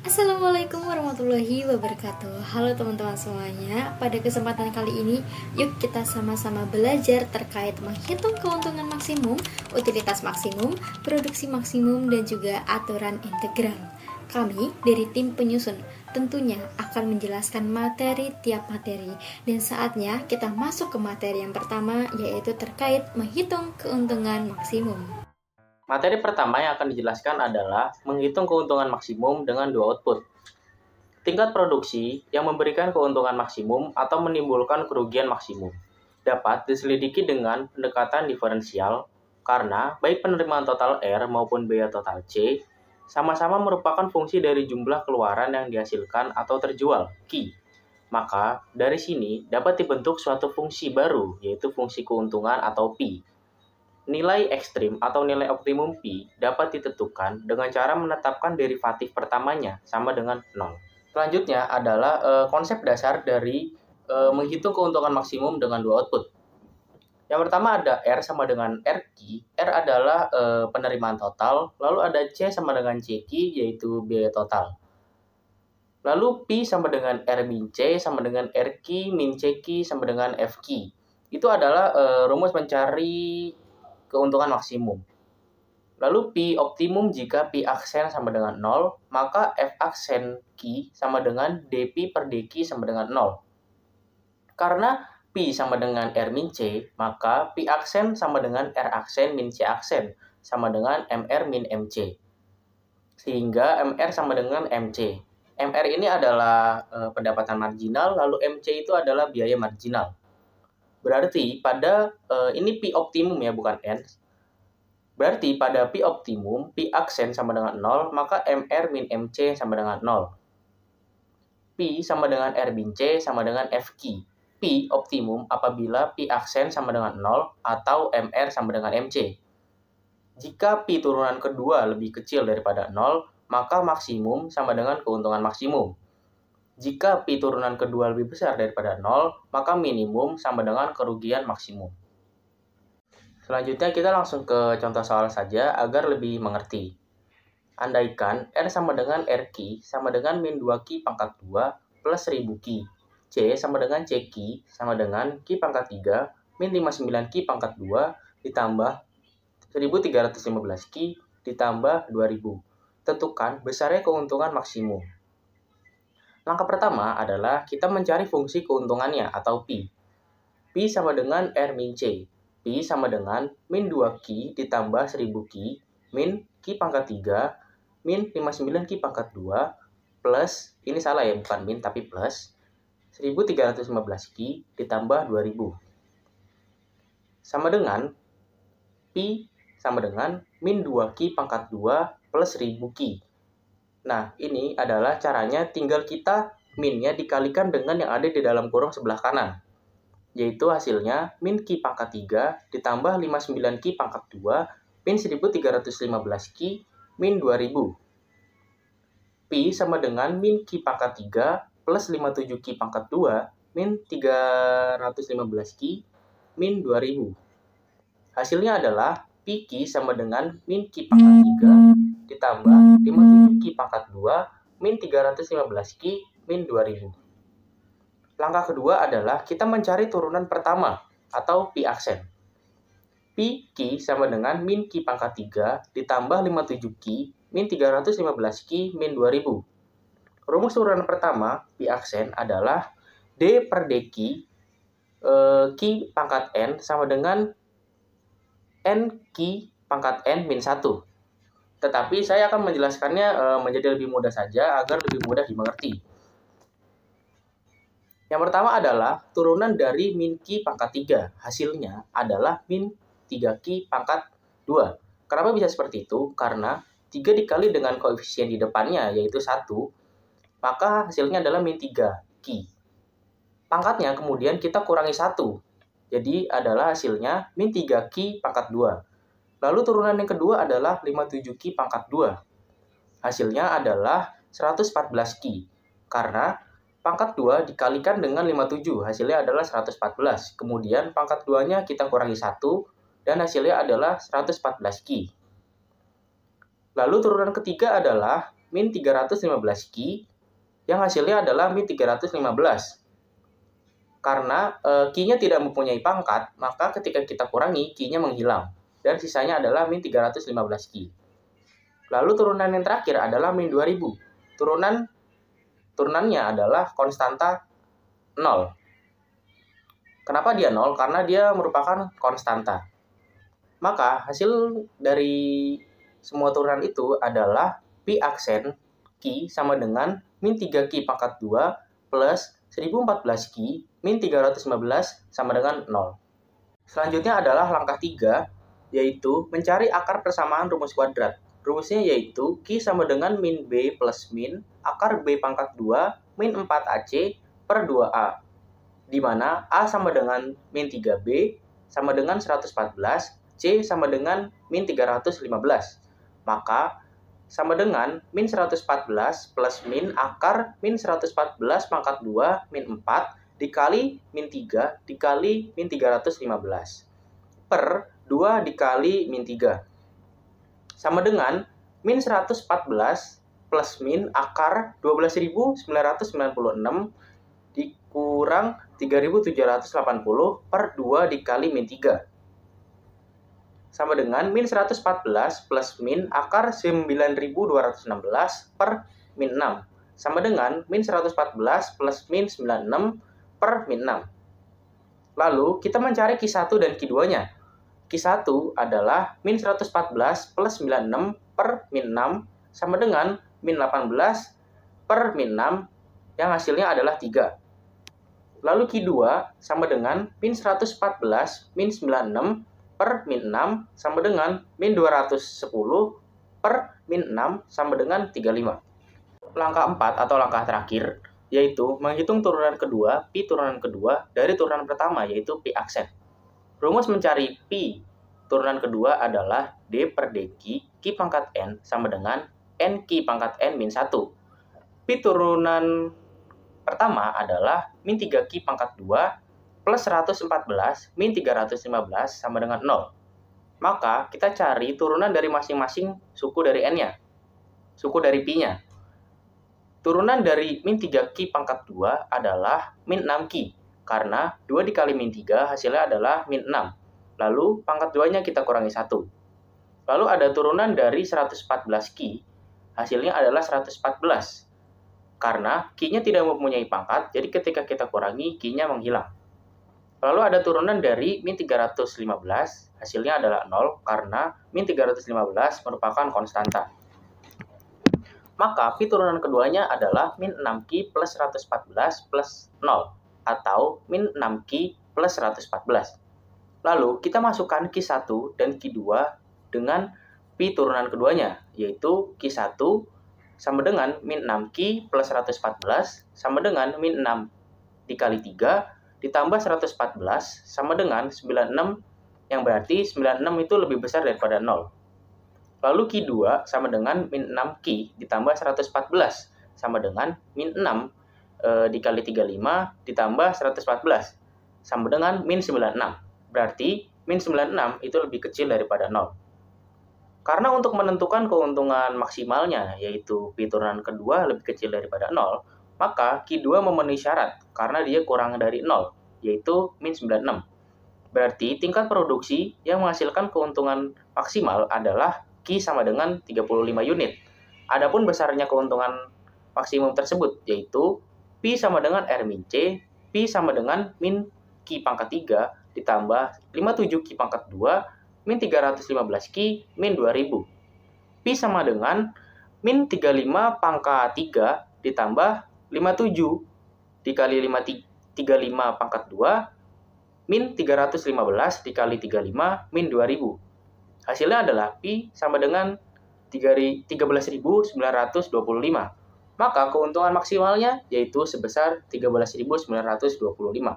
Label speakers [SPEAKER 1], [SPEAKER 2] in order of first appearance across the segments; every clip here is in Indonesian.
[SPEAKER 1] Assalamualaikum warahmatullahi wabarakatuh. Halo teman-teman semuanya. Pada kesempatan kali ini, yuk kita sama-sama belajar terkait menghitung keuntungan maksimum, utilitas maksimum, produksi maksimum, dan juga aturan integral. Kami dari tim penyusun tentunya akan menjelaskan materi tiap materi. Dan saatnya kita masuk ke materi yang pertama, yaitu terkait menghitung keuntungan maksimum.
[SPEAKER 2] Materi pertama yang akan dijelaskan adalah menghitung keuntungan maksimum dengan dua output. Tingkat produksi yang memberikan keuntungan maksimum atau menimbulkan kerugian maksimum dapat diselidiki dengan pendekatan diferensial karena baik penerimaan total R maupun biaya total C sama-sama merupakan fungsi dari jumlah keluaran yang dihasilkan atau terjual, Q. Maka, dari sini dapat dibentuk suatu fungsi baru, yaitu fungsi keuntungan atau P. Nilai ekstrim atau nilai optimum P dapat ditentukan dengan cara menetapkan derivatif pertamanya sama dengan 0. Selanjutnya adalah konsep dasar dari menghitung keuntungan maksimum dengan dua output. Yang pertama ada R sama dengan RQ. R adalah penerimaan total, lalu ada C sama dengan CQ yaitu biaya total. Lalu P sama dengan R min C sama dengan RQ min CQ sama dengan FQ. Itu adalah rumus mencari keuntungan maksimum. Lalu P optimum jika P aksen sama dengan 0, maka F aksen Q sama dengan dP per dQ sama dengan 0. Karena P sama dengan R min C, maka P aksen sama dengan R aksen min C aksen sama dengan MR min MC. Sehingga MR sama dengan MC. MR ini adalah pendapatan marginal, lalu MC itu adalah biaya marginal. Berarti pada ini P optimum ya, bukan N. Berarti pada P optimum, P aksen sama dengan 0, maka MR min MC sama dengan 0. P sama dengan R min C sama dengan FQ. P optimum apabila P aksen sama dengan 0 atau MR sama dengan MC. Jika P turunan kedua lebih kecil daripada 0, maka maksimum sama dengan keuntungan maksimum. Jika P turunan kedua lebih besar daripada 0, maka minimum sama dengan kerugian maksimum. Selanjutnya kita langsung ke contoh soal saja agar lebih mengerti. Andaikan R sama dengan RQ sama dengan min 2Q pangkat 2 plus 1000Q. C sama dengan CQ sama dengan Q pangkat 3 min 59Q pangkat 2 ditambah 1315Q ditambah 2000. Tentukan besarnya keuntungan maksimum. Langkah pertama adalah kita mencari fungsi keuntungannya atau P. P sama dengan R min C. P sama dengan min 2Q ditambah 1000Q min Q pangkat 3 min 59Q pangkat 2 plus, ini salah ya, bukan min tapi plus, 1315Q ditambah 2000. Sama dengan P sama dengan min 2Q pangkat 2 plus 1000Q. Nah, ini adalah caranya, tinggal kita minnya dikalikan dengan yang ada di dalam kurung sebelah kanan. Yaitu hasilnya min Q pangkat 3 ditambah 59Q pangkat 2 min 1315Q min 2000. P sama dengan min Q pangkat 3 plus 57Q pangkat 2 min 315Q min 2000. Hasilnya adalah PQ sama dengan min Q pangkat 3 ditambah 57Q pangkat 2 min 315Q min 2000. Langkah kedua adalah kita mencari turunan pertama atau P aksen. PQ sama dengan min Q pangkat 3 ditambah 57Q min 315Q min 2000. Rumus turunan pertama P aksen adalah D per dQ Q pangkat N sama dengan NQ pangkat N min 1. Tetapi saya akan menjelaskannya menjadi lebih mudah saja agar lebih mudah dimengerti. Yang pertama adalah turunan dari min Q pangkat 3. Hasilnya adalah min 3Q pangkat 2. Kenapa bisa seperti itu? Karena 3 dikali dengan koefisien di depannya yaitu 1, maka hasilnya adalah min 3Q. Pangkatnya kemudian kita kurangi 1. Jadi adalah hasilnya min 3Q pangkat 2. Lalu turunan yang kedua adalah 57Q pangkat 2. Hasilnya adalah 114Q. Karena pangkat 2 dikalikan dengan 57, hasilnya adalah 114. Kemudian pangkat 2-nya kita kurangi 1, dan hasilnya adalah 114Q. Lalu turunan ketiga adalah min 315 Q yang hasilnya adalah min 315. Karena Q-nya tidak mempunyai pangkat, maka ketika kita kurangi, Q-nya menghilang. Dan sisanya adalah min 315 Q. Lalu turunan yang terakhir adalah min 2000. Turunannya adalah konstanta 0. Kenapa dia 0? Karena dia merupakan konstanta. Maka hasil dari semua turunan itu adalah Pi aksen Q sama dengan min 3Q pangkat 2 plus 1014 Q min 315 sama dengan 0. Selanjutnya adalah langkah 3, yaitu mencari akar persamaan rumus kuadrat. Rumusnya yaitu Q sama dengan min B plus min akar B pangkat 2 min 4AC per 2A, di mana A sama dengan min 3B sama dengan 114, C sama dengan min 315. Maka sama dengan min 114 plus min akar min 114 pangkat 2 min 4 dikali min 3 dikali min 315 per 2 dikali min 3 sama dengan min 114 plus min akar 12.996 dikurang 3.780 per 2 dikali min 3 sama dengan min 114 plus min akar 9.216 per min 6 sama dengan min 114 plus min 96 per min 6. Lalu kita mencari Q1 dan Q2-nya. Q1 adalah min 114 plus 96 per min 6 sama dengan min 18 per min 6 yang hasilnya adalah 3. Lalu Q2 sama dengan min 114 min 96 per min 6 sama dengan min 210 per min 6 sama dengan 35. Langkah 4 atau langkah terakhir yaitu menghitung turunan kedua, Pi turunan kedua dari turunan pertama, yaitu Pi aksen. Rumus mencari Pi turunan kedua adalah D per DQ, Q pangkat N sama dengan NQ pangkat N min 1. Pi turunan pertama adalah min 3Q pangkat 2 plus 114 min 315 sama dengan 0. Maka kita cari turunan dari masing-masing suku dari N-nya, suku dari Pi-nya. Turunan dari min 3Q pangkat 2 adalah min 6Q, karena 2 dikali min 3 hasilnya adalah min 6. Lalu pangkat 2-nya kita kurangi 1. Lalu ada turunan dari 114Q, hasilnya adalah 114. Karena Q-nya tidak mempunyai pangkat, jadi ketika kita kurangi, Q-nya menghilang. Lalu ada turunan dari min 315, hasilnya adalah 0, karena min 315 merupakan konstanta. Maka Pi turunan keduanya adalah min 6Q plus 114 plus 0, atau min 6Q plus 114. Lalu kita masukkan Q1 dan Q2 dengan Pi turunan keduanya, yaitu Q1 sama dengan min 6Q plus 114 sama dengan min 6 dikali 3 ditambah 114 sama dengan 96, yang berarti 96 itu lebih besar daripada 0. Lalu Q2 sama dengan min 6Q ditambah 114 sama dengan min 6 dikali 35 ditambah 114 sama dengan min 96. Berarti min 96 itu lebih kecil daripada 0. Karena untuk menentukan keuntungan maksimalnya, yaitu Pi turunan kedua lebih kecil daripada 0, maka Q2 memenuhi syarat karena dia kurang dari 0, yaitu min 96. Berarti tingkat produksi yang menghasilkan keuntungan maksimal adalah Q sama dengan 35 unit. Adapun besarnya keuntungan maksimum tersebut, yaitu Pi sama dengan R min C, Pi sama dengan min Q pangkat 3 ditambah 57 Q pangkat 2 min 315 Q min 2000. Pi sama dengan min 35 pangkat 3 ditambah 57 dikali 35 pangkat 2 min 315 dikali 35 min 2000. Hasilnya adalah Pi sama dengan 13.925. Maka keuntungan maksimalnya yaitu sebesar 13.925.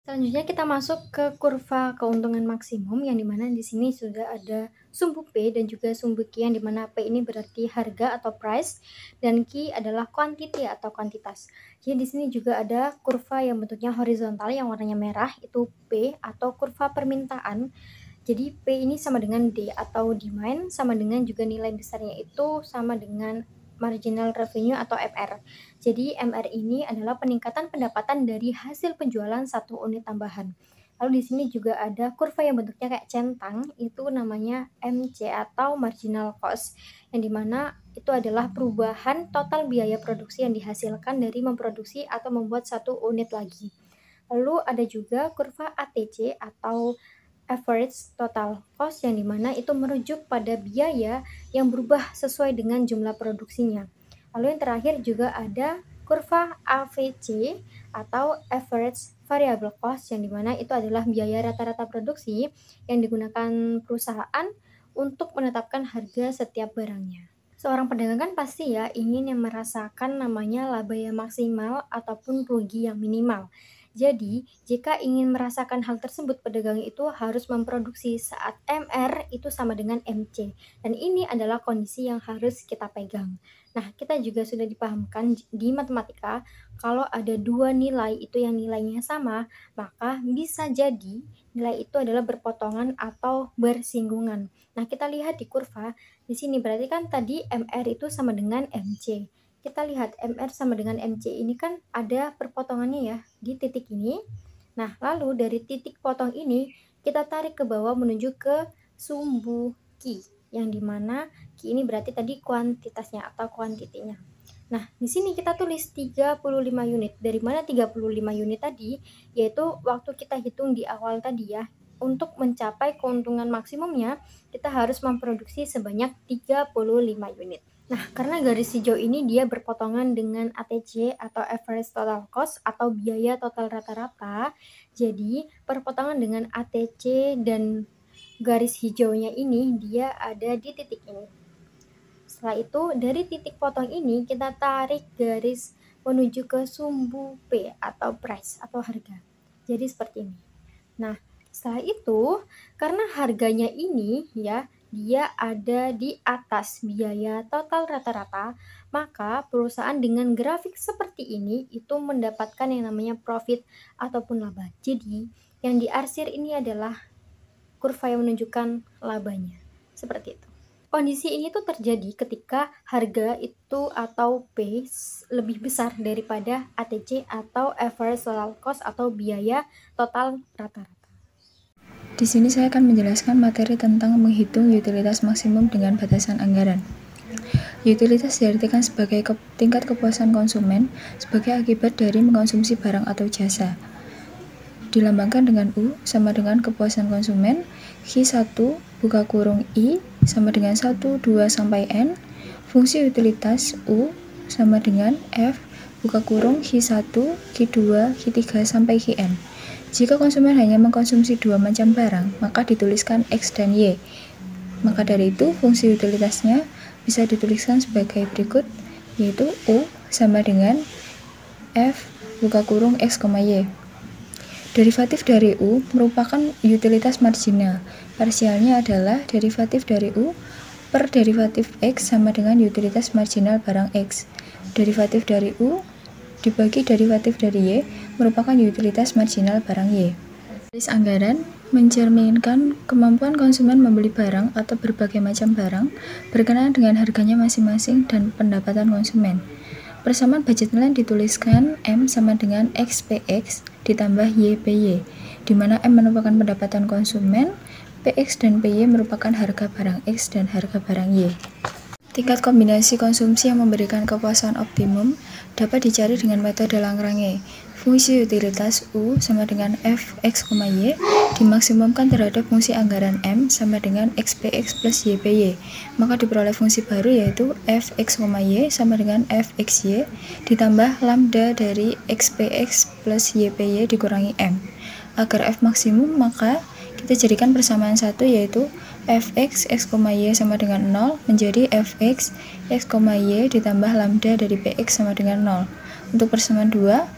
[SPEAKER 1] Selanjutnya kita masuk ke kurva keuntungan maksimum, yang dimana di sini sudah ada sumbu P dan juga sumbu Q, yang dimana P ini berarti harga atau price dan Q adalah quantity atau kuantitas. Jadi di sini juga ada kurva yang bentuknya horizontal yang warnanya merah, itu P atau kurva permintaan. Jadi P ini sama dengan D atau demand, sama dengan juga nilai besarnya itu sama dengan marginal revenue atau MR. Jadi MR ini adalah peningkatan pendapatan dari hasil penjualan satu unit tambahan. Lalu di sini juga ada kurva yang bentuknya kayak centang, itu namanya MC atau marginal cost, yang dimana itu adalah perubahan total biaya produksi yang dihasilkan dari memproduksi atau membuat satu unit lagi. Lalu ada juga kurva ATC atau average total cost, yang dimana itu merujuk pada biaya yang berubah sesuai dengan jumlah produksinya. Lalu yang terakhir juga ada kurva AVC atau average variable cost, yang dimana itu adalah biaya rata-rata produksi yang digunakan perusahaan untuk menetapkan harga setiap barangnya. Seorang pedagang kan pasti ya ingin yang merasakan namanya laba yang maksimal ataupun rugi yang minimal. Jadi, jika ingin merasakan hal tersebut, pedagang itu harus memproduksi saat MR itu sama dengan MC. Dan ini adalah kondisi yang harus kita pegang. Nah, kita juga sudah dipahamkan di matematika, kalau ada dua nilai itu yang nilainya sama, maka bisa jadi nilai itu adalah berpotongan atau bersinggungan. Nah, kita lihat di kurva, di sini berarti kan tadi MR itu sama dengan MC. Kita lihat MR sama dengan MC ini kan ada perpotongannya ya di titik ini. Nah, lalu dari titik potong ini kita tarik ke bawah menuju ke sumbu Q, yang dimana Q ini berarti tadi kuantitasnya atau kuantitinya. Nah, di sini kita tulis 35 unit. Dari mana 35 unit tadi? Yaitu waktu kita hitung di awal tadi ya. Untuk mencapai keuntungan maksimumnya, kita harus memproduksi sebanyak 35 unit. Nah, karena garis hijau ini dia berpotongan dengan ATC atau average total cost atau biaya total rata-rata. Jadi, perpotongan dengan ATC dan garis hijaunya ini dia ada di titik ini. Setelah itu, dari titik potong ini kita tarik garis menuju ke sumbu P atau price atau harga. Jadi seperti ini. Nah, setelah itu, karena harganya ini ya dia ada di atas biaya total rata-rata, maka perusahaan dengan grafik seperti ini itu mendapatkan yang namanya profit ataupun laba. Jadi, yang diarsir ini adalah kurva yang menunjukkan labanya. Seperti itu. Kondisi ini tuh terjadi ketika harga itu atau P lebih besar daripada ATC atau average total cost atau biaya total rata-rata.
[SPEAKER 3] Di sini saya akan menjelaskan materi tentang menghitung utilitas maksimum dengan batasan anggaran. Utilitas diartikan sebagai tingkat kepuasan konsumen sebagai akibat dari mengkonsumsi barang atau jasa. Dilambangkan dengan U sama dengan kepuasan konsumen, Q1 buka kurung I sama dengan 1, 2, sampai N. Fungsi utilitas U sama dengan F buka kurung Q1, Q2, Q3, sampai Qn. Jika konsumen hanya mengkonsumsi dua macam barang, maka dituliskan X dan Y. Maka dari itu, fungsi utilitasnya bisa dituliskan sebagai berikut, yaitu U sama dengan F buka kurung X, Y. Derivatif dari U merupakan utilitas marginal. Parsialnya adalah derivatif dari U per derivatif X sama dengan utilitas marginal barang X. Derivatif dari U dibagi derivatif dari Y merupakan utilitas marginal barang Y. Garis anggaran mencerminkan kemampuan konsumen membeli barang atau berbagai macam barang berkenaan dengan harganya masing-masing dan pendapatan konsumen. Persamaan budget line dituliskan M sama dengan XPX ditambah YPY, di mana M merupakan pendapatan konsumen, PX dan PY merupakan harga barang X dan harga barang Y. Tingkat kombinasi konsumsi yang memberikan kepuasan optimum dapat dicari dengan metode Lagrange. Fungsi utilitas U sama dengan Fx, Y dimaksimumkan terhadap fungsi anggaran M sama dengan XPX plus YPY. Maka diperoleh fungsi baru yaitu Fx, Y sama dengan Fxy ditambah lambda dari XPX plus YPY dikurangi M. Agar F maksimum, maka kita jadikan persamaan satu yaitu Fx, X, Y sama dengan 0 menjadi Fx, X, Y ditambah lambda dari Px sama dengan 0. Untuk persamaan 2,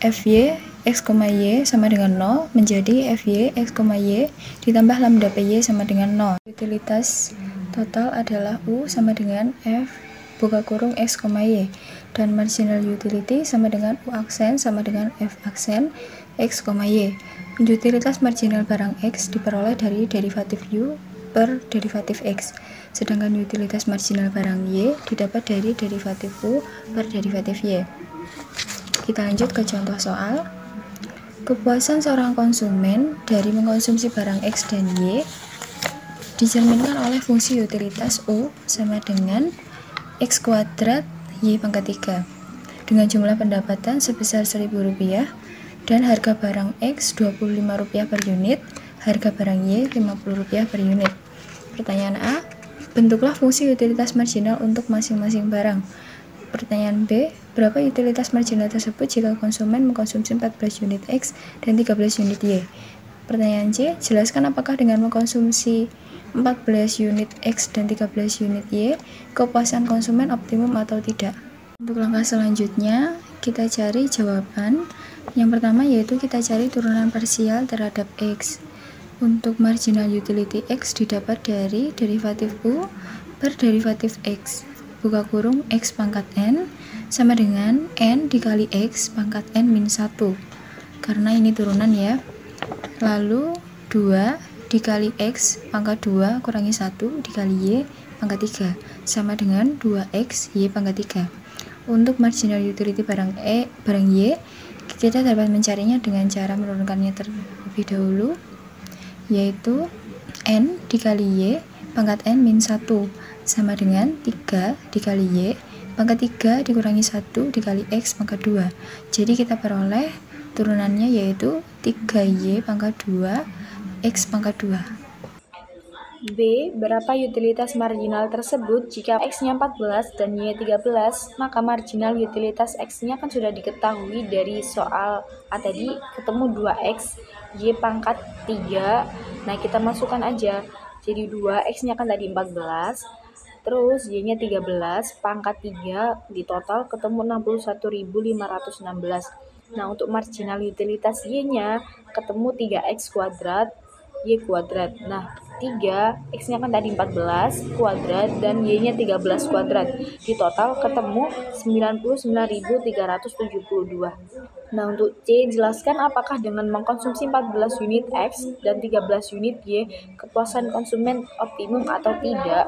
[SPEAKER 3] Fy, X, Y sama dengan 0 menjadi Fy, X, Y ditambah lambda Py sama dengan 0. Utilitas total adalah U sama dengan F buka kurung X, Y dan marginal utility sama dengan U aksen sama dengan F aksen X, Y. Utilitas marginal barang X diperoleh dari derivatif U per derivatif X, sedangkan utilitas marginal barang Y didapat dari derivatif U per derivatif Y. Kita lanjut ke contoh soal. Kepuasan seorang konsumen dari mengkonsumsi barang X dan Y dicerminkan oleh fungsi utilitas U sama dengan X kuadrat Y pangkat 3 dengan jumlah pendapatan sebesar Rp1.000 dan harga barang X Rp25 per unit, harga barang Y Rp50 per unit. Pertanyaan A, bentuklah fungsi utilitas marginal untuk masing-masing barang. Pertanyaan B, berapa utilitas marginal tersebut jika konsumen mengkonsumsi 14 unit X dan 13 unit Y? Pertanyaan C, jelaskan apakah dengan mengkonsumsi 14 unit X dan 13 unit Y, kepuasan konsumen optimum atau tidak? Untuk langkah selanjutnya, kita cari jawaban. Yang pertama yaitu kita cari turunan parsial terhadap X. Untuk marginal utility X didapat dari derivatif U per derivatif X, buka kurung X pangkat N sama dengan N dikali X pangkat N min 1, karena ini turunan ya. Lalu 2 dikali X pangkat 2 kurangi 1 dikali Y pangkat 3 sama dengan 2X Y pangkat 3. Untuk marginal utility barang Y, kita dapat mencarinya dengan cara menurunkannya terlebih dahulu, yaitu N dikali Y pangkat N min 1 sama dengan 3 dikali Y pangkat 3 dikurangi 1 dikali X pangkat 2. Jadi kita peroleh turunannya yaitu 3Y pangkat 2 X pangkat 2.
[SPEAKER 1] B. Berapa utilitas marginal tersebut jika X-nya 14 dan Y 13, maka marginal utilitas X-nya kan sudah diketahui dari soal A tadi, ketemu 2X, Y pangkat 3. Nah, kita masukkan aja. Jadi 2, X-nya kan tadi 14, terus Y-nya 13, pangkat 3, di total ketemu 61.516. Nah, untuk marginal utilitas Y-nya ketemu 3X kuadrat, Y kuadrat. Nah, 3, X-nya kan tadi 14 kuadrat dan Y-nya 13 kuadrat. Di total ketemu 99.372. Nah, untuk C, jelaskan apakah dengan mengkonsumsi 14 unit X dan 13 unit Y, kepuasan konsumen optimum atau tidak.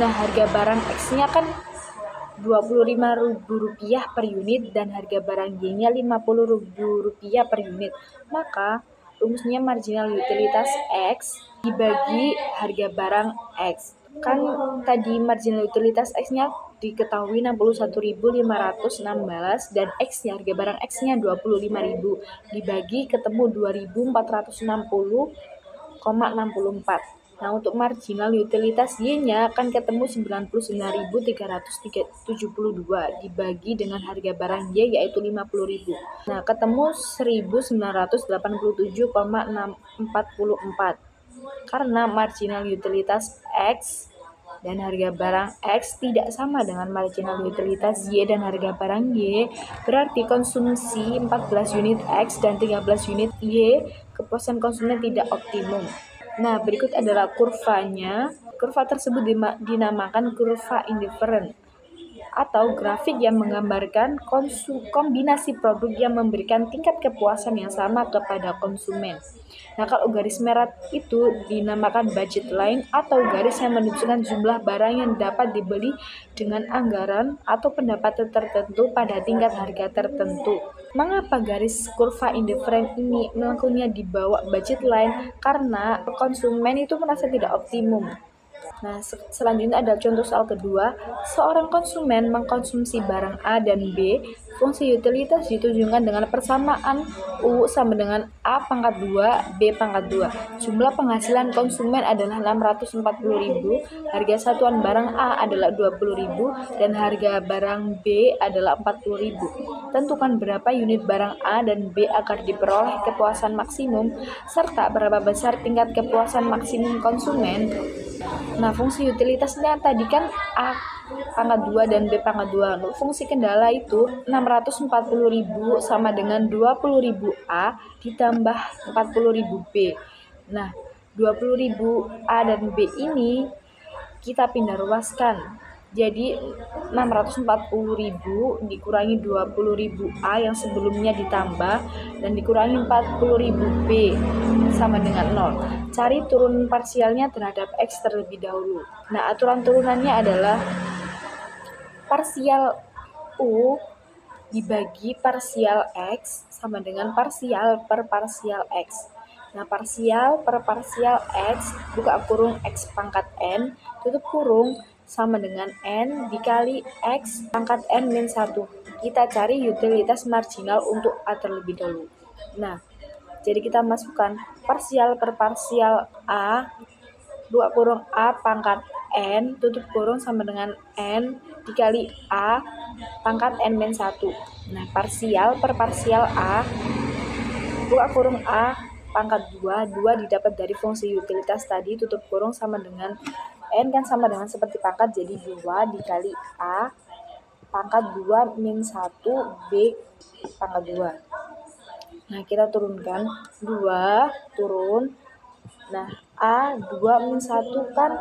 [SPEAKER 1] Nah, harga barang X-nya kan Rp25.000 per unit dan harga barang Y-nya Rp50.000 per unit. Maka rumusnya marginal utilitas X dibagi harga barang X. Kan tadi marginal utilitas X-nya diketahui 61.516 dan X-nya, harga barang X-nya 25.000, dibagi ketemu 2.460,64. Nah, untuk marginal utilitas Y-nya kan ketemu 99.372 dibagi dengan harga barang Y yaitu 50.000. Nah, ketemu 1.987,644. Karena marginal utilitas X dan harga barang X tidak sama dengan marginal utilitas Y dan harga barang Y, berarti konsumsi 14 unit X dan 13 unit Y, kepuasan konsumen tidak optimum. Nah, berikut adalah kurvanya. Kurva tersebut dinamakan kurva indifferent atau grafik yang menggambarkan kombinasi produk yang memberikan tingkat kepuasan yang sama kepada konsumen. Nah, kalau garis merah itu dinamakan budget line atau garis yang menunjukkan jumlah barang yang dapat dibeli dengan anggaran atau pendapatan tertentu pada tingkat harga tertentu. Mengapa garis kurva indifferent ini melengkungnya di bawah budget line? Karena konsumen itu merasa tidak optimum. Nah, selanjutnya ada contoh soal kedua. Seorang konsumen mengkonsumsi barang A dan B. Fungsi utilitas ditunjukkan dengan persamaan U sama dengan A pangkat 2, B pangkat 2. Jumlah penghasilan konsumen adalah 640.000, harga satuan barang A adalah 20.000, dan harga barang B adalah 40.000. Tentukan berapa unit barang A dan B agar diperoleh kepuasan maksimum, serta berapa besar tingkat kepuasan maksimum konsumen. Nah, fungsi utilitasnya tadi kan A pangkat 2 dan B pangkat 2. Fungsi kendala itu 640.000 sama dengan 20.000 A ditambah 40.000 B. Nah, 20.000 A dan B ini kita pindah ruaskan.
[SPEAKER 3] Jadi 640.000 dikurangi 20.000 A yang sebelumnya ditambah dan dikurangi 40.000 B sama dengan 0. Cari turun parsialnya terhadap X terlebih dahulu. Nah, aturan turunannya adalah parsial U dibagi parsial X sama dengan parsial per parsial X. Nah, parsial per parsial X buka kurung X pangkat N tutup kurung sama dengan N dikali X pangkat N min 1. Kita cari utilitas marginal untuk A terlebih dahulu. Nah, jadi kita masukkan parsial per parsial A buka kurung A pangkat N tutup kurung sama dengan N dikali A pangkat N min 1. Nah, parsial per parsial A buka kurung A pangkat 2 didapat dari fungsi utilitas tadi tutup kurung sama dengan N kan sama dengan seperti pangkat, jadi 2 dikali A pangkat 2 min 1 B pangkat 2. Nah, kita turunkan 2 turun. Nah, A 2 min 1 kan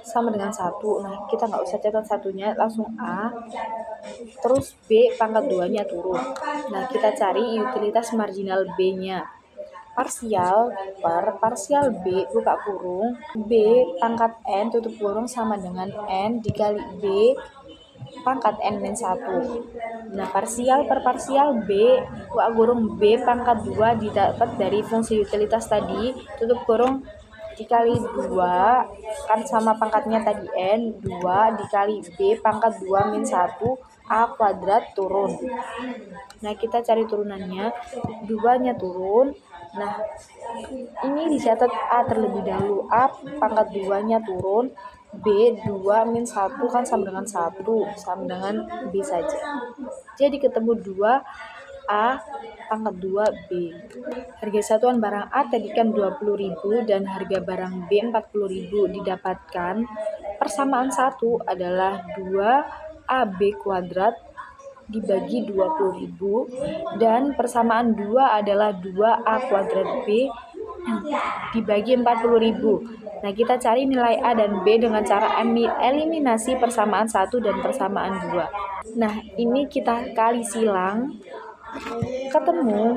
[SPEAKER 3] sama dengan 1. Nah, kita nggak usah catat satunya, langsung A. Terus B pangkat 2-nya turun. Nah, kita cari utilitas marginal B-nya. Parsial per parsial B buka kurung B pangkat N tutup kurung sama dengan N dikali B pangkat N min 1. Nah, parsial per parsial B buka kurung B pangkat 2 didapat dari fungsi utilitas tadi tutup kurung dikali 2 kan sama pangkatnya tadi N 2 dikali B pangkat 2 min 1 A kuadrat turun. Nah, kita cari turunannya, 2-nya turun. Nah, ini dicatat A terlebih dahulu, A pangkat 2-nya turun, B 2 min 1 kan sama dengan 1, sama dengan B saja. Jadi ketemu 2 A pangkat 2 B. Harga satuan barang A tadi kan 20.000 dan harga barang B 40.000 didapatkan. Persamaan 1 adalah 2 AB kuadrat dibagi 20.000 dan persamaan 2 adalah 2A kuadrat B dibagi 40.000. Nah, kita cari nilai A dan B dengan cara eliminasi persamaan 1 dan persamaan 2. Nah, ini kita kali silang, ketemu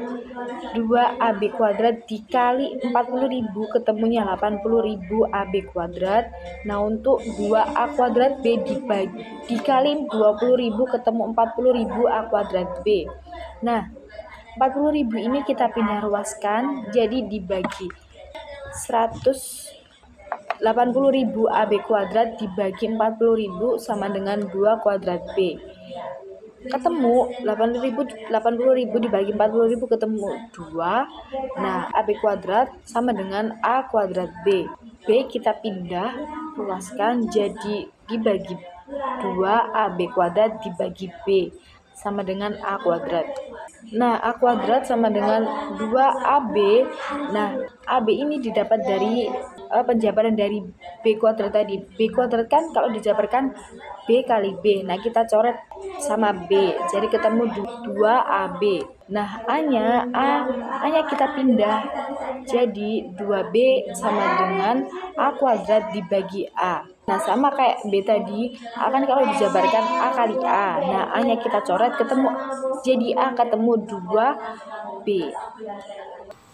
[SPEAKER 3] 2AB kuadrat dikali 40.000 ketemunya 80.000 AB kuadrat. Nah, untuk 2A kuadrat B dikali 20.000 ketemu 40.000 A kuadrat B. Nah, 40.000 ini kita pindah ruaskan jadi dibagi 180.000 AB kuadrat dibagi 40.000 sama dengan 2 kuadrat B. Ketemu 80.000 dibagi 40.000 ketemu 2. Nah, AB kuadrat sama dengan A kuadrat B. B kita pindah ruaskan jadi dibagi 2 AB kuadrat dibagi B sama dengan A kuadrat. Nah, A kuadrat sama dengan 2AB. Nah, AB ini didapat dari penjabaran dari B kuadrat tadi. B kuadrat kan kalau dijabarkan B kali B. Nah, kita coret sama B. Jadi ketemu 2AB. Nah, A-nya kita pindah. Jadi 2B sama dengan A kuadrat dibagi A. Nah, sama kayak B tadi, akan kalau dijabarkan A kali A. Nah, A-nya kita coret ketemu jadi A ketemu 2B.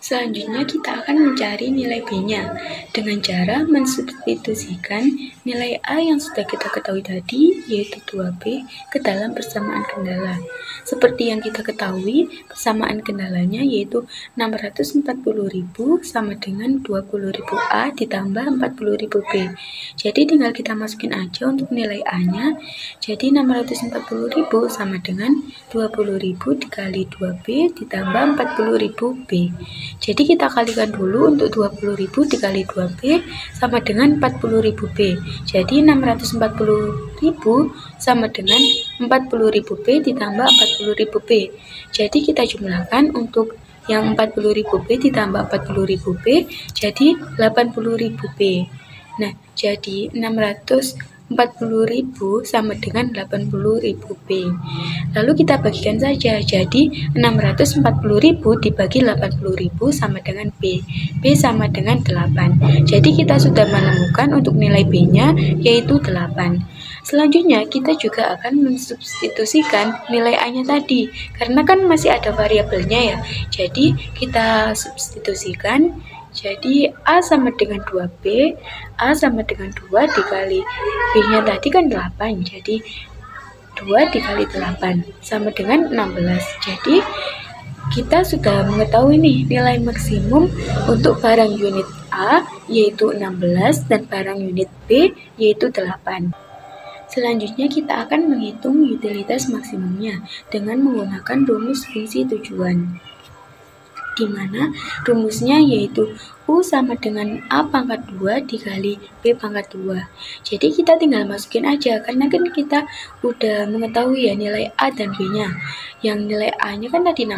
[SPEAKER 4] Selanjutnya kita akan mencari nilai B-nya dengan cara mensubstitusikan nilai A yang sudah kita ketahui tadi, yaitu 2B, ke dalam persamaan kendala. Seperti yang kita ketahui, persamaan kendalanya yaitu 640.000 sama dengan 20.000 A ditambah 40.000 B. Jadi tinggal kita masukin aja untuk nilai A-nya. Jadi 640.000 sama dengan 20.000 dikali 2B ditambah 40.000 B. Jadi kita kalikan dulu untuk 20.000 dikali 2B sama dengan 40.000 B. Jadi 640.000 sama dengan 40.000 B ditambah 40.000 B. Jadi kita jumlahkan untuk yang 40.000 B ditambah 40.000 B jadi 80.000 B. Nah, jadi 640.000 sama dengan 80.000 B. Lalu kita bagikan saja, jadi 640.000 dibagi 80.000 sama dengan B. B sama dengan 8. Jadi kita sudah menemukan untuk nilai B-nya yaitu 8. Selanjutnya kita juga akan mensubstitusikan nilai A-nya tadi, karena kan masih ada variabelnya ya. Jadi kita substitusikan, jadi A sama dengan 2B, A sama dengan 2 dikali B-nya tadi kan 8, jadi 2 dikali 8 sama dengan 16. Jadi kita sudah mengetahui nih nilai maksimum untuk barang unit A yaitu 16 dan barang unit B yaitu 8. Selanjutnya kita akan menghitung utilitas maksimumnya dengan menggunakan rumus fungsi tujuan, di mana rumusnya yaitu U sama dengan A pangkat 2 dikali B pangkat 2. Jadi kita tinggal masukin aja, karena kan kita udah mengetahui ya nilai A dan B-nya. Yang nilai A-nya kan tadi 16,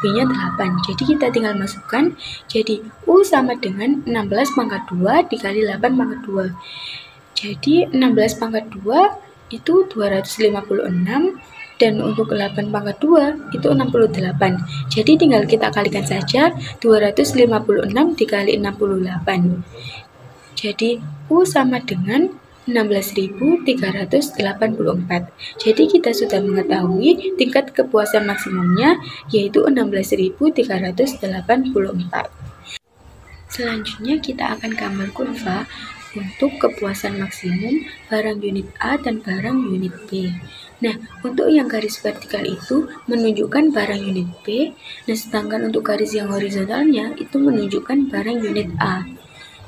[SPEAKER 4] B-nya 8. Jadi kita tinggal masukkan, jadi U sama dengan 16 pangkat 2 dikali 8 pangkat 2. Jadi 16 pangkat 2 itu 256, dan untuk 8 pangkat 2 itu 68. Jadi tinggal kita kalikan saja 256 dikali 68. Jadi U sama dengan 16.384. Jadi kita sudah mengetahui tingkat kepuasan maksimumnya yaitu 16.384. Selanjutnya kita akan gambar kurva untuk kepuasan maksimum barang unit A dan barang unit B. Nah, untuk yang garis vertikal itu menunjukkan barang unit B, nah sedangkan untuk garis yang horizontalnya itu menunjukkan barang unit A.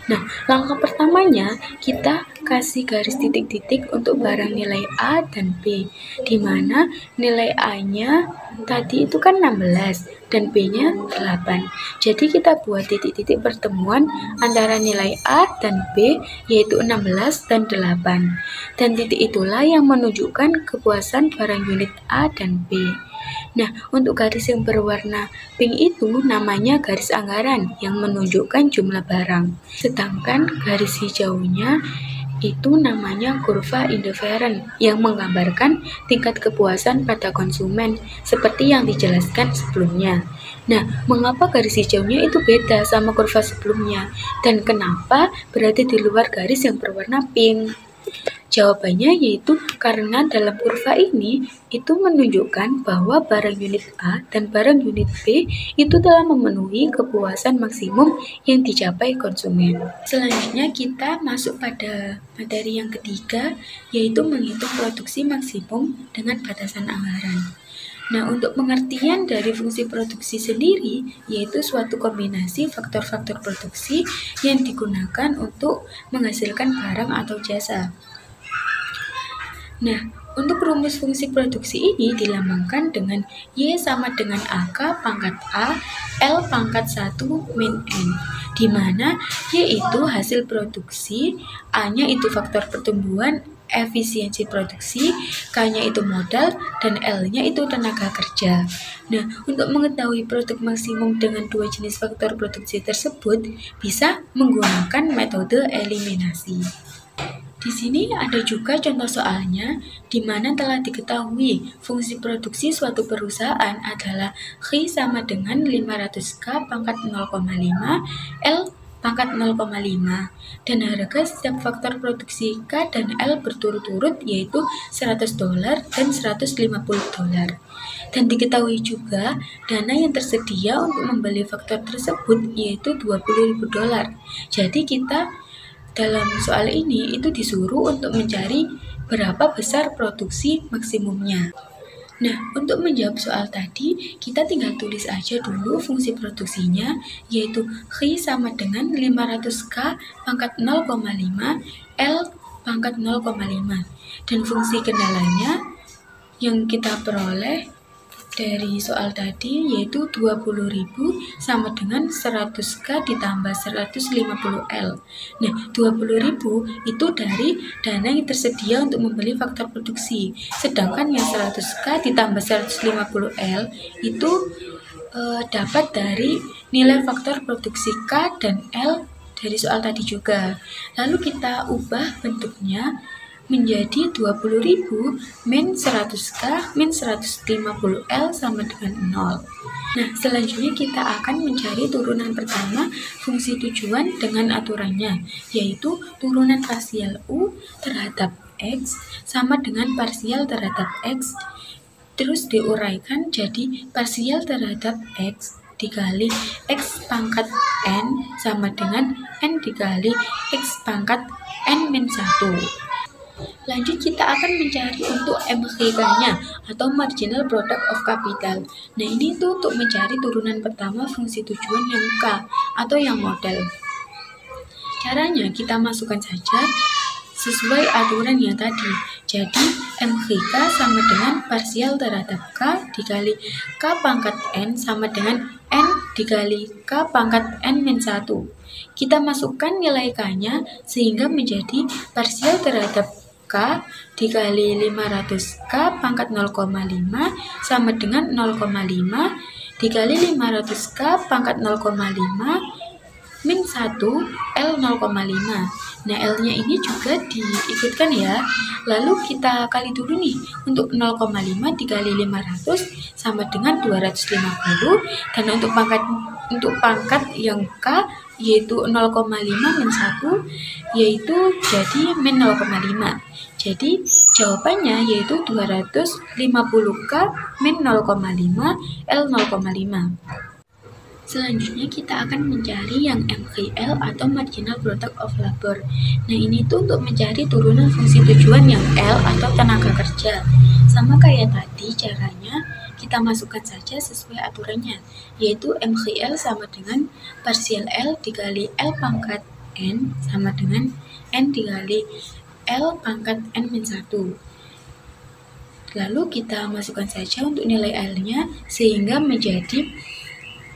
[SPEAKER 4] Nah, langkah pertamanya kita kasih garis titik-titik untuk barang nilai A dan B, di mana nilai A-nya tadi itu kan 16 dan B-nya 8. Jadi kita buat titik-titik pertemuan antara nilai A dan B yaitu 16 dan 8. Dan titik itulah yang menunjukkan kepuasan barang unit A dan B. Nah, untuk garis yang berwarna pink itu namanya garis anggaran yang menunjukkan jumlah barang. Sedangkan garis hijaunya itu namanya kurva indifferent yang menggambarkan tingkat kepuasan pada konsumen seperti yang dijelaskan sebelumnya. Nah, mengapa garis hijaunya itu beda sama kurva sebelumnya? Dan kenapa berada di luar garis yang berwarna pink? Jawabannya yaitu karena dalam kurva ini itu menunjukkan bahwa barang unit A dan barang unit B itu telah memenuhi kepuasan maksimum yang dicapai konsumen. Selanjutnya kita masuk pada materi yang ketiga, yaitu menghitung produksi maksimum dengan batasan anggaran. Nah, untuk pengertian dari fungsi produksi sendiri, yaitu suatu kombinasi faktor-faktor produksi yang digunakan untuk menghasilkan barang atau jasa. Nah, untuk rumus fungsi produksi ini dilambangkan dengan Y sama dengan AK pangkat A, L pangkat 1 min N, di mana Y itu hasil produksi, A-nya itu faktor pertumbuhan, efisiensi produksi, K-nya itu modal, dan L-nya itu tenaga kerja. Nah, untuk mengetahui produk maksimum dengan dua jenis faktor produksi tersebut, bisa menggunakan metode eliminasi. Di sini ada juga contoh soalnya di mana telah diketahui fungsi produksi suatu perusahaan adalah X sama dengan 500K pangkat 0,5 L pangkat 0,5 dan harga setiap faktor produksi K dan L berturut-turut yaitu $100 dan $150. Dan diketahui juga dana yang tersedia untuk membeli faktor tersebut yaitu $20.000. Jadi kita dalam soal ini itu disuruh untuk mencari berapa besar produksi maksimumnya. Nah, untuk menjawab soal tadi, kita tinggal tulis aja dulu fungsi produksinya, yaitu X sama dengan 500K pangkat 0,5 L pangkat 0,5. Dan fungsi kendalanya yang kita peroleh dari soal tadi yaitu 20.000 sama dengan 100K ditambah 150L. Nah, 20.000 itu dari dana yang tersedia untuk membeli faktor produksi. Sedangkan yang 100K ditambah 150L itu dapat dari nilai faktor produksi K dan L dari soal tadi juga. Lalu kita ubah bentuknya menjadi 20.000 min 100K min 150L sama dengan 0. Nah, selanjutnya kita akan mencari turunan pertama fungsi tujuan dengan aturannya, yaitu turunan pasial U terhadap X sama dengan parsial terhadap X, terus diuraikan jadi parsial terhadap X dikali X pangkat N sama dengan N dikali X pangkat N-1. Lanjut kita akan mencari untuk MGK-nya atau marginal product of capital. Nah ini tuh untuk mencari turunan pertama fungsi tujuan yang K atau yang model. Caranya kita masukkan saja sesuai aturan yang tadi. Jadi MGK sama dengan parsial terhadap K dikali K pangkat N sama dengan N dikali K pangkat N-1. Kita masukkan nilai K-nya sehingga menjadi parsial terhadap K dikali 500 K pangkat 0,5 sama dengan 0,5 dikali 500 K pangkat 0,5 min 1 L 0,5. Nah L nya ini juga diikutkan ya. Lalu kita kali dulu nih, untuk 0,5 dikali 500 sama dengan 250, dan untuk pangkat yang K yaitu 0,5 min 1 yaitu jadi min 0,5. Jadi jawabannya yaitu 250K min 0,5 L 0,5. Selanjutnya kita akan mencari yang MGL atau marginal product of labor. Nah ini tuh untuk mencari turunan fungsi tujuan yang L atau tenaga kerja. Sama kayak tadi caranya, kita masukkan saja sesuai aturannya, yaitu MGL sama dengan parsial L dikali L pangkat N sama dengan N dikali L pangkat N-1. Lalu kita masukkan saja untuk nilai L-nya sehingga menjadi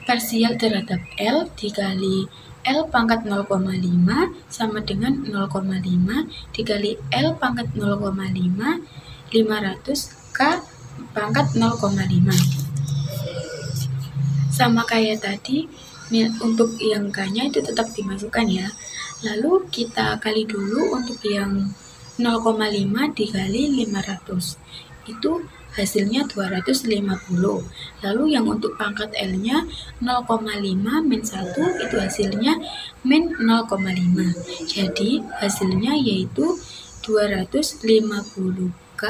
[SPEAKER 4] parsial terhadap L dikali L pangkat 0,5 sama dengan 0,5 dikali L pangkat 0,5 500 K pangkat 0,5. Sama kayak tadi, untuk yang K-nya itu tetap dimasukkan ya. Lalu kita kali dulu untuk yang 0,5 dikali 500. Itu hasilnya 250. Lalu yang untuk pangkat L-nya 0,5 min 1 itu hasilnya min 0,5. Jadi hasilnya yaitu 250K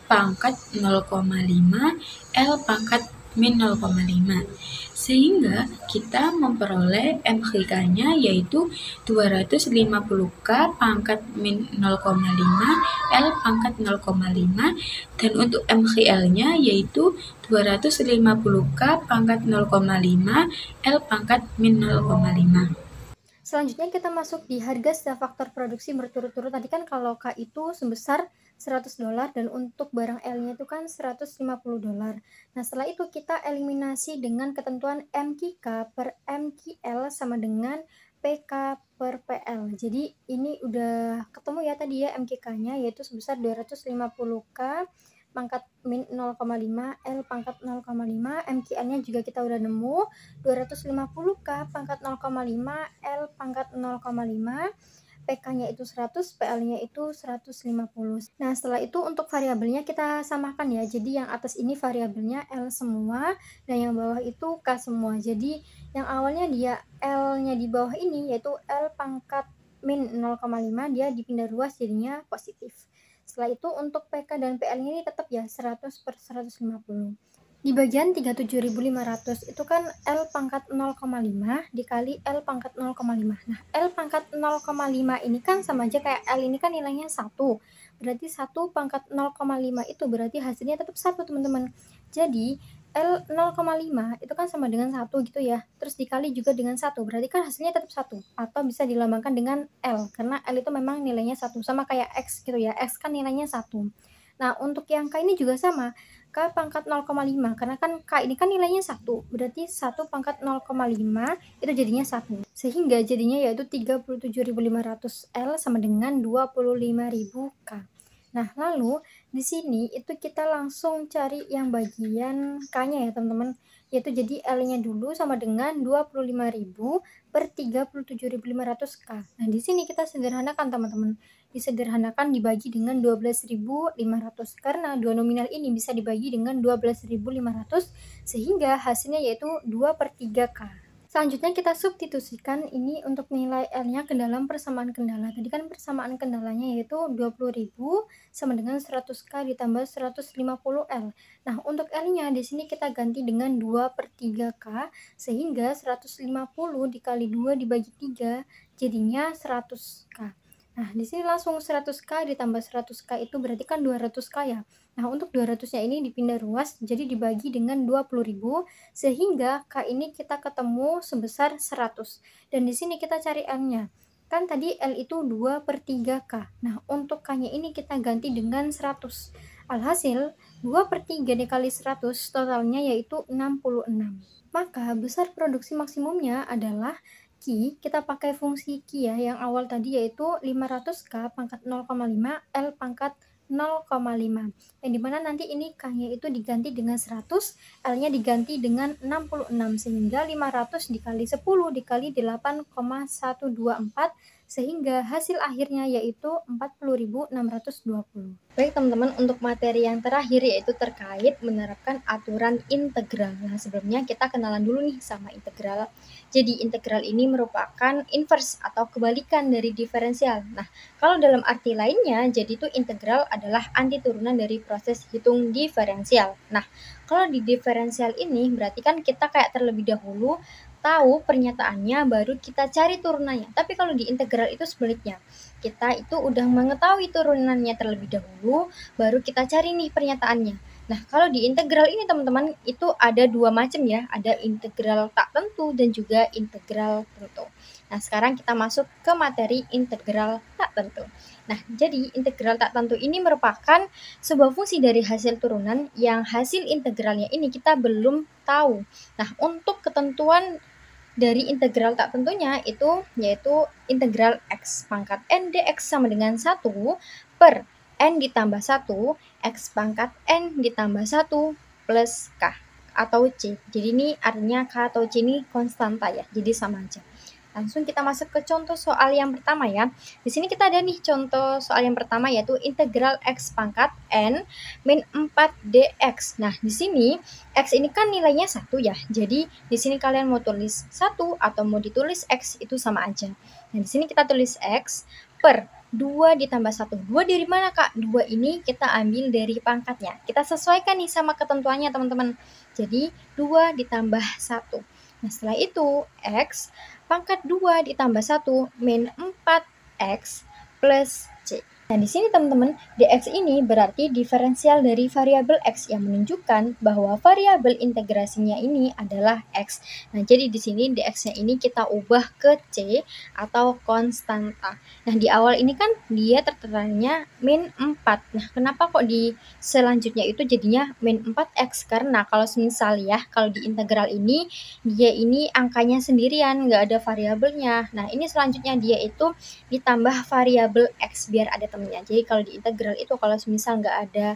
[SPEAKER 4] pangkat 0,5 L pangkat min 0,5. Sehingga kita memperoleh MGK-nya yaitu 250K pangkat min 0,5 L pangkat 0,5, dan untuk MGL-nya yaitu 250K pangkat 0,5 L pangkat min 0,5.
[SPEAKER 1] Selanjutnya kita masuk di harga setiap faktor produksi berturut-turut. Tadi kan kalau K itu sebesar $100 dan untuk barang L-nya itu kan $150. Nah setelah itu kita eliminasi dengan ketentuan MQK per MQL sama dengan PK per PL. Jadi ini udah ketemu ya tadi ya MQK-nya, yaitu sebesar 250K pangkat min 0,5 L pangkat 0,5. MQL-nya juga kita udah nemu 250K pangkat 0,5 L pangkat 0,5. PK-nya itu 100, PL-nya itu 150. Nah setelah itu untuk variabelnya kita samakan ya. Jadi yang atas ini variabelnya L semua dan yang bawah itu K semua. Jadi yang awalnya dia L-nya di bawah ini yaitu L pangkat min 0,5, dia dipindah ruas jadinya positif. Setelah itu untuk PK dan PL-nya ini tetap ya 100 per 150. Di bagian 37.500 itu kan L pangkat 0,5 dikali L pangkat 0,5. Nah L pangkat 0,5 ini kan sama aja kayak L ini kan nilainya 1. Berarti 1 pangkat 0,5 itu berarti hasilnya tetap 1 teman-teman. Jadi L 0,5 itu kan sama dengan 1 gitu ya. Terus dikali juga dengan 1, berarti kan hasilnya tetap 1. Atau bisa dilambangkan dengan L, karena L itu memang nilainya 1. Sama kayak X gitu ya, X kan nilainya 1. Nah untuk yang K ini juga sama, K pangkat 0,5, karena kan K ini kan nilainya 1. Berarti 1 pangkat 0,5 itu jadinya 1. Sehingga jadinya yaitu 37.500 L sama dengan 25.000 K. Nah, lalu di sini itu kita langsung cari yang bagian K-nya ya, teman-teman. Yaitu jadi L-nya dulu sama dengan 25.000 per 37.500 K. Nah, di sini kita sederhanakan, teman-teman. Disederhanakan dibagi dengan 12.500 karena dua nominal ini bisa dibagi dengan 12.500 sehingga hasilnya yaitu 2/3 K. Selanjutnya kita substitusikan ini untuk nilai L-nya ke dalam persamaan kendala. Tadi kan persamaan kendalanya yaitu 20.000 sama dengan 100K ditambah 150 L. Nah, untuk L-nya di sini kita ganti dengan 2/3K sehingga 150 dikali 2 dibagi 3 jadinya 100K. Nah, di sini langsung 100K ditambah 100K itu berarti kan 200K ya. Nah, untuk 200-nya ini dipindah ruas, jadi dibagi dengan 20.000, sehingga K ini kita ketemu sebesar 100. Dan di sini kita cari L-nya. Kan tadi L itu 2/3K. Nah, untuk K-nya ini kita ganti dengan 100. Alhasil, 2/3 dikali 100, totalnya yaitu 66. Maka, besar produksi maksimumnya adalah Q, kita pakai fungsi Q ya, yang awal tadi yaitu 500K pangkat 0,5 L pangkat 0,5, yang dimana nanti ini K-nya itu diganti dengan 100, L-nya diganti dengan 66, sehingga 500 dikali 10 dikali 8,124, sehingga hasil akhirnya yaitu 40.620. Baik teman-teman, untuk materi yang terakhir yaitu terkait menerapkan aturan integral. Nah, sebelumnya kita kenalan dulu nih sama integral. Jadi integral ini merupakan inverse atau kebalikan dari diferensial. Nah, kalau dalam arti lainnya, jadi itu integral adalah antiturunan dari proses hitung diferensial. Nah, kalau di diferensial ini berarti kan kita kayak terlebih dahulu tahu pernyataannya baru kita cari turunannya. Tapi kalau di integral itu sebaliknya. Kita itu udah mengetahui turunannya terlebih dahulu, baru kita cari nih pernyataannya. Nah, kalau di integral ini teman-teman itu ada dua macam ya, ada integral tak tentu dan juga integral tentu. Nah, sekarang kita masuk ke materi integral tak tentu. Nah, jadi integral tak tentu ini merupakan sebuah fungsi dari hasil turunan yang hasil integralnya ini kita belum tahu. Nah, untuk ketentuan dari integral tak tentunya itu yaitu integral x pangkat n dx sama dengan 1 per n ditambah 1 x pangkat n ditambah 1 plus k atau c. Jadi ini artinya k atau c ini konstanta ya, jadi sama aja. Langsung kita masuk ke contoh soal yang pertama ya. Di sini kita ada nih contoh soal yang pertama yaitu integral x pangkat n min 4 dx. Nah, di sini x ini kan nilainya 1 ya. Jadi di sini kalian mau tulis 1 atau mau ditulis x itu sama aja. Nah, di sini kita tulis x per 2 ditambah 1. 2 dari mana, Kak? 2 ini kita ambil dari pangkatnya. Kita sesuaikan nih sama ketentuannya, teman-teman. Jadi 2 ditambah 1. Nah, setelah itu x pangkat 2 ditambah 1 min 4x plus c. Nah, di sini teman-teman, dx ini berarti diferensial dari variabel x yang menunjukkan bahwa variabel integrasinya ini adalah x. Nah, jadi di sini dx-nya ini kita ubah ke c atau konstanta. Nah, di awal ini kan dia terteranya min 4. Nah, kenapa kok di selanjutnya itu jadinya min 4x? Karena kalau misal ya, kalau di integral ini dia ini angkanya sendirian, nggak ada variabelnya. Nah, ini selanjutnya dia itu ditambah variabel x biar ada temennya. Jadi kalau di integral itu kalau misal nggak ada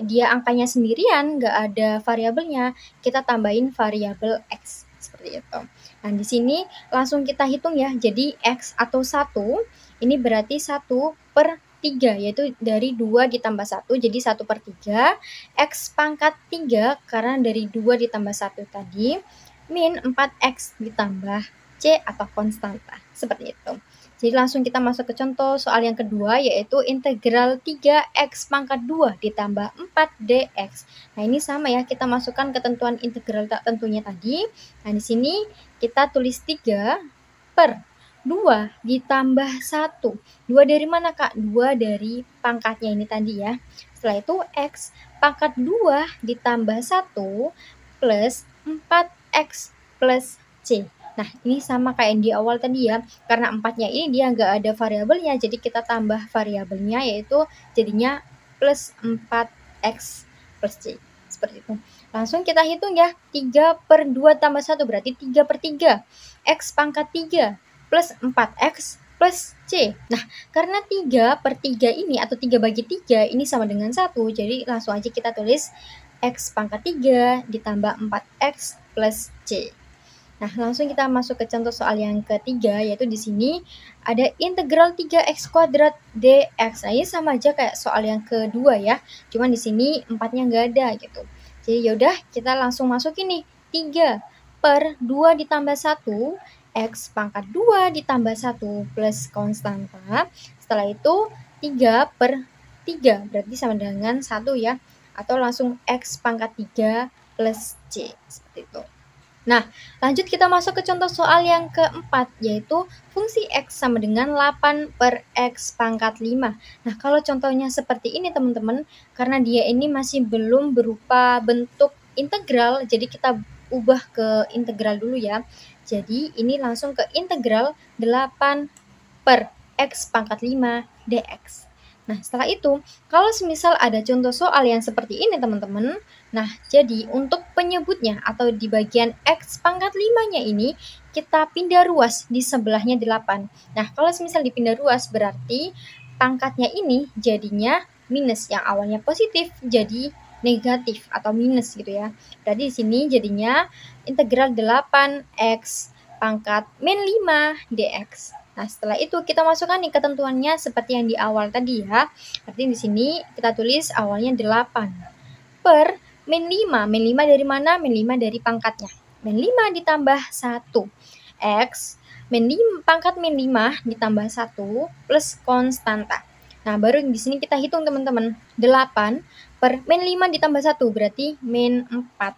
[SPEAKER 1] dia angkanya sendirian, nggak ada variabelnya, kita tambahin variabel x seperti itu. Nah, di sini langsung kita hitung ya. Jadi x atau 1 ini berarti 1/3, yaitu dari 2 ditambah 1 jadi 1/3, x pangkat 3 karena dari 2 ditambah 1 tadi min 4x ditambah c atau konstanta seperti itu. Jadi langsung kita masuk ke contoh soal yang kedua yaitu integral 3x pangkat 2 ditambah 4 dx. Nah, ini sama ya, kita masukkan ketentuan integral tak tentunya tadi. Nah, di sini kita tulis 3 per 2 ditambah 1. 2 dari mana, Kak? 2 dari pangkatnya ini tadi ya. Setelah itu x pangkat 2 ditambah 1 plus 4x plus c. Nah, ini sama kayak yang di awal tadi ya, karena 4-nya ini dia nggak ada variabelnya, jadi kita tambah variabelnya yaitu jadinya plus 4x plus c. Seperti itu. Langsung kita hitung ya, 3/2 tambah 1 berarti 3/3. X pangkat 3 plus 4x plus c. Nah, karena 3/3 ini atau 3 bagi 3 ini sama dengan 1, jadi langsung aja kita tulis x pangkat 3 ditambah 4x plus c. Nah, langsung kita masuk ke contoh soal yang ketiga, yaitu di sini ada integral 3x kuadrat dx. Nah, ini sama aja kayak soal yang kedua ya, cuman di sini 4-nya nggak ada gitu. Jadi yaudah, kita langsung masukin nih 3 per 2 ditambah 1, X pangkat 2 ditambah 1 plus konstanta. Setelah itu 3 per 3, berarti sama dengan 1 ya. Atau langsung X pangkat 3 plus C, seperti itu. Nah, lanjut kita masuk ke contoh soal yang keempat, yaitu fungsi X sama dengan 8 per X pangkat 5. Nah, kalau contohnya seperti ini teman-teman, karena dia ini masih belum berupa bentuk integral, jadi kita ubah ke integral dulu ya. Jadi, ini langsung ke integral 8 per X pangkat 5 dx. Nah, setelah itu, kalau semisal ada contoh soal yang seperti ini teman-teman, nah jadi untuk penyebutnya atau di bagian X pangkat 5-nya ini, kita pindah ruas di sebelahnya 8. Nah, kalau semisal dipindah ruas berarti pangkatnya ini jadinya minus, yang awalnya positif jadi negatif atau minus gitu ya. Berarti di sini jadinya integral 8X pangkat min 5 dx. Nah, setelah itu kita masukkan nih ketentuannya seperti yang di awal tadi ya. Artinya di sini kita tulis awalnya 8 per min 5. Min 5 dari mana? Min 5 dari pangkatnya. Min 5 ditambah 1. X min 5, pangkat min 5 ditambah 1 plus konstanta. Nah, baru di sini kita hitung teman-teman. 8 per min 5 ditambah 1 berarti min 4.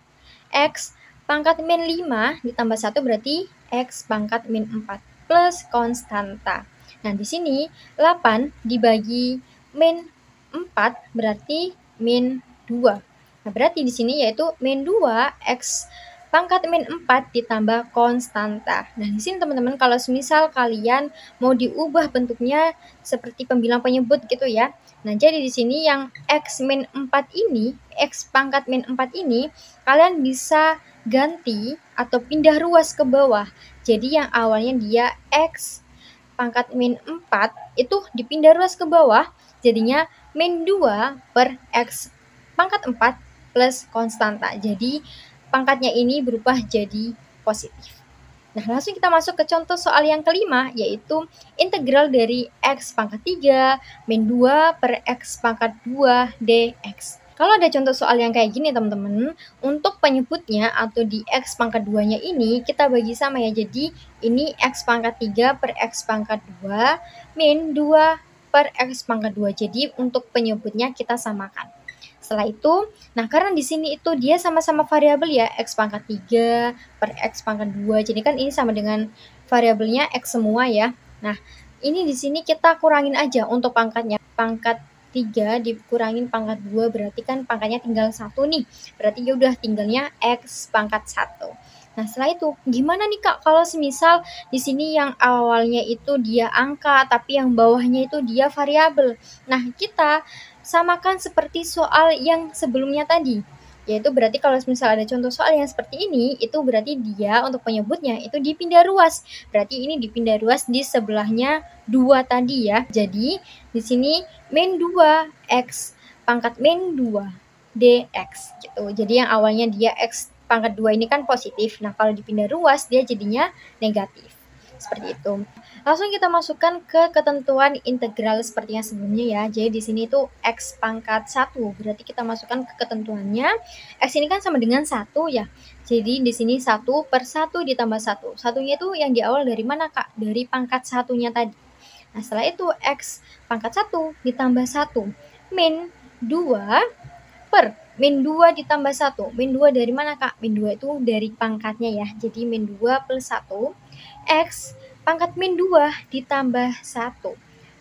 [SPEAKER 1] X pangkat min 5 ditambah 1 berarti X pangkat min 4. Plus konstanta. Nah, di sini 8 dibagi min 4 berarti min 2. Nah, berarti di sini yaitu min 2 X pangkat min 4 ditambah konstanta. Nah, di sini teman-teman kalau semisal kalian mau diubah bentuknya seperti pembilang penyebut gitu ya. Nah, jadi di sini yang X min 4 ini, X pangkat min 4 ini, kalian bisa ganti atau pindah ruas ke bawah. Jadi yang awalnya dia X pangkat min 4 itu dipindah ruas ke bawah, jadinya min 2 per X pangkat 4 plus konstanta. Jadi pangkatnya ini berubah jadi positif. Nah, langsung kita masuk ke contoh soal yang kelima, yaitu integral dari X pangkat 3 min 2 per X pangkat 2 dx. Kalau ada contoh soal yang kayak gini teman-teman, untuk penyebutnya atau di X pangkat 2-nya ini kita bagi sama ya. Jadi ini X pangkat 3 per X pangkat 2 min 2 per X pangkat 2. Jadi untuk penyebutnya kita samakan. Setelah itu, nah karena di sini itu dia sama-sama variabel ya, X pangkat 3 per X pangkat 2. Jadi kan ini sama dengan variabelnya X semua ya. Nah, ini di sini kita kurangin aja untuk pangkatnya. Pangkat 3 dikurangin pangkat 2 berarti kan pangkatnya tinggal 1 nih. Berarti ya udah tinggalnya X pangkat 1. Nah, setelah itu gimana nih Kak kalau semisal di sini yang awalnya itu dia angka tapi yang bawahnya itu dia variabel. Nah, kita samakan seperti soal yang sebelumnya tadi. Yaitu berarti kalau misal ada contoh soal yang seperti ini, itu berarti dia untuk penyebutnya itu dipindah ruas. Berarti ini dipindah ruas di sebelahnya 2 tadi ya. Jadi di sini min 2 X pangkat min 2 dx gitu. Jadi yang awalnya dia X pangkat 2 ini kan positif. Nah, kalau dipindah ruas dia jadinya negatif. Seperti itu. Langsung kita masukkan ke ketentuan integral seperti yang sebelumnya ya. Jadi di sini itu X pangkat 1. Berarti kita masukkan ke ketentuannya. X ini kan sama dengan 1 ya. Jadi di sini 1 per 1 ditambah 1. Satunya itu yang di awal dari mana Kak? Dari pangkat 1-nya tadi. Nah, setelah itu X pangkat 1 ditambah 1 min 2 per min 2 ditambah 1. Min 2 dari mana Kak? Min 2 itu dari pangkatnya ya. Jadi min 2 plus 1 X pangkat min 2 ditambah 1